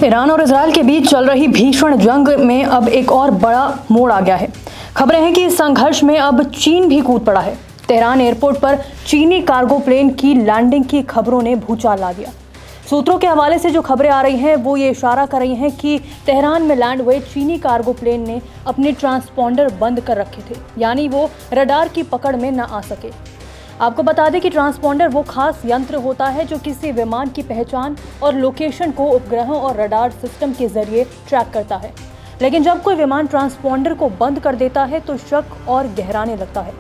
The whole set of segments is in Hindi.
ईरान और इजरायल के बीच चल रही भीषण जंग में अब एक और बड़ा मोड़ आ गया है। खबरें हैं कि इस संघर्ष में अब चीन भी कूद पड़ा है। तेहरान एयरपोर्ट पर चीनी कार्गो प्लेन की लैंडिंग की खबरों ने भूचाल ला दिया। सूत्रों के हवाले से जो खबरें आ रही हैं वो ये इशारा कर रही हैं कि तेहरान में लैंड हुए चीनी कार्गो प्लेन ने अपने ट्रांसपॉन्डर बंद कर रखे थे, यानी वो रडार की पकड़ में न आ सके। आपको बता दें कि ट्रांसपॉन्डर वो खास यंत्र होता है जो किसी विमान की पहचान और लोकेशन को उपग्रहों और रडार सिस्टम के जरिए ट्रैक करता है। लेकिन जब कोई विमान ट्रांसपॉन्डर को बंद कर देता है तो शक और गहराने लगता है।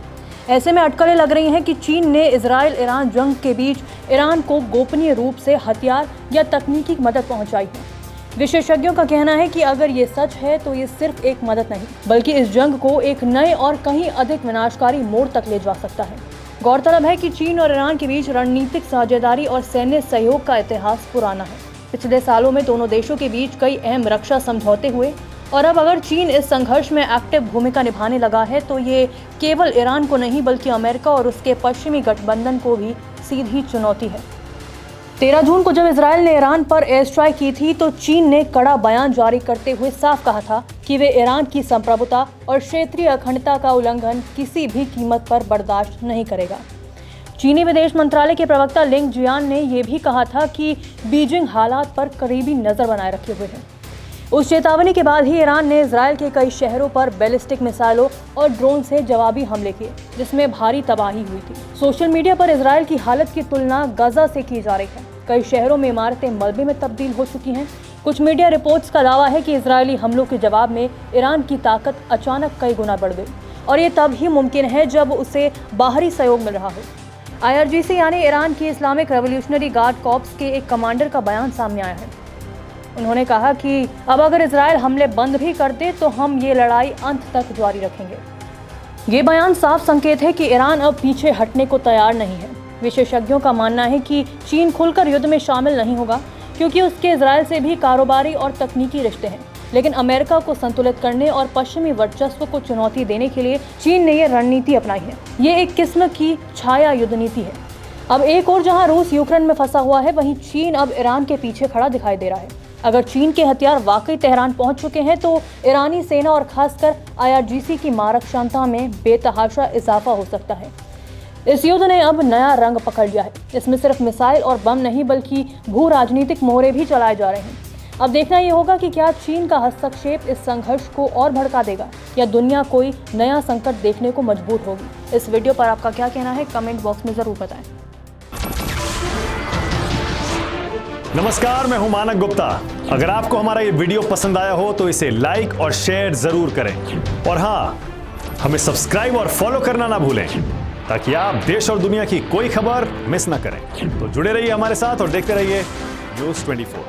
ऐसे में अटकलें लग रही हैं कि चीन ने इजराइल ईरान जंग के बीच ईरान को गोपनीय रूप से हथियार या तकनीकी मदद पहुंचाई है। विशेषज्ञों का कहना है कि अगर ये सच है तो ये सिर्फ एक मदद नहीं बल्कि इस जंग को एक नए और कहीं अधिक विनाशकारी मोड़ तक ले जा सकता है। गौरतलब है कि चीन और ईरान के बीच रणनीतिक साझेदारी और सैन्य सहयोग का इतिहास पुराना है। पिछले सालों में दोनों देशों के बीच कई अहम रक्षा समझौते हुए और अब अगर चीन इस संघर्ष में एक्टिव भूमिका निभाने लगा है तो ये केवल ईरान को नहीं बल्कि अमेरिका और उसके पश्चिमी गठबंधन को भी सीधी चुनौती है। 13 जून को जब इजरायल ने ईरान पर एयर स्ट्राइक की थी तो चीन ने कड़ा बयान जारी करते हुए साफ कहा था कि वे ईरान की संप्रभुता और क्षेत्रीय अखंडता का उल्लंघन किसी भी कीमत पर बर्दाश्त नहीं करेगा। चीनी विदेश मंत्रालय के प्रवक्ता लिंग जियान ने यह भी कहा था कि बीजिंग हालात पर करीबी नजर बनाए रखे हुए है। उस चेतावनी के बाद ही ईरान ने इजरायल के कई शहरों पर बैलिस्टिक मिसाइलों और ड्रोन से जवाबी हमले किए, जिसमें भारी तबाही हुई थी। सोशल मीडिया पर इजरायल की हालत की तुलना गजा से की जा रही है। कई शहरों में इमारतें मलबे में तब्दील हो चुकी हैं। कुछ मीडिया रिपोर्ट्स का दावा है कि इजरायली हमलों के जवाब में ईरान की ताकत अचानक कई गुना बढ़ गई और ये तब ही मुमकिन है जब उसे बाहरी सहयोग मिल रहा हो। IRGC यानी ईरान की इस्लामिक रेवोल्यूशनरी गार्ड कॉर्प्स के एक कमांडर का बयान सामने आया है। उन्होंने कहा कि अब अगर इजरायल हमले बंद भी कर दे तो हम ये लड़ाई अंत तक जारी रखेंगे। ये बयान साफ संकेत है कि ईरान अब पीछे हटने को तैयार नहीं है। विशेषज्ञों का मानना है कि चीन खुलकर युद्ध में शामिल नहीं होगा क्योंकि उसके इजरायल से भी कारोबारी और तकनीकी रिश्ते हैं। लेकिन अमेरिका को संतुलित करने और पश्चिमी वर्चस्व को चुनौती देने के लिए चीन ने यह रणनीति अपनाई है। ये एक किस्म की छाया युद्ध नीति है। अब एक और जहां रूस यूक्रेन में फंसा हुआ है, वहीं चीन अब ईरान के पीछे खड़ा दिखाई दे रहा है। अगर चीन के हथियार वाकई तेहरान पहुंच चुके हैं तो ईरानी सेना और खासकर IRGC की मारक क्षमता में बेतहाशा इजाफा हो सकता है। इस युद्ध ने अब नया रंग पकड़ लिया है। इसमें सिर्फ मिसाइल और बम नहीं बल्कि भू राजनीतिक मोहरे भी चलाए जा रहे हैं। अब देखना ये होगा कि क्या चीन का हस्तक्षेप इस संघर्ष को और भड़का देगा या दुनिया कोई नया संकट देखने को मजबूर होगी। इस वीडियो पर आपका क्या कहना है, कमेंट बॉक्स में जरूर बताएं। नमस्कार, मैं हूं मानक गुप्ता। अगर आपको हमारा ये वीडियो पसंद आया हो तो इसे लाइक और शेयर जरूर करें और हाँ, हमें सब्सक्राइब और फॉलो करना ना भूलें ताकि आप देश और दुनिया की कोई खबर मिस ना करें। तो जुड़े रहिए हमारे साथ और देखते रहिए न्यूज़ 24।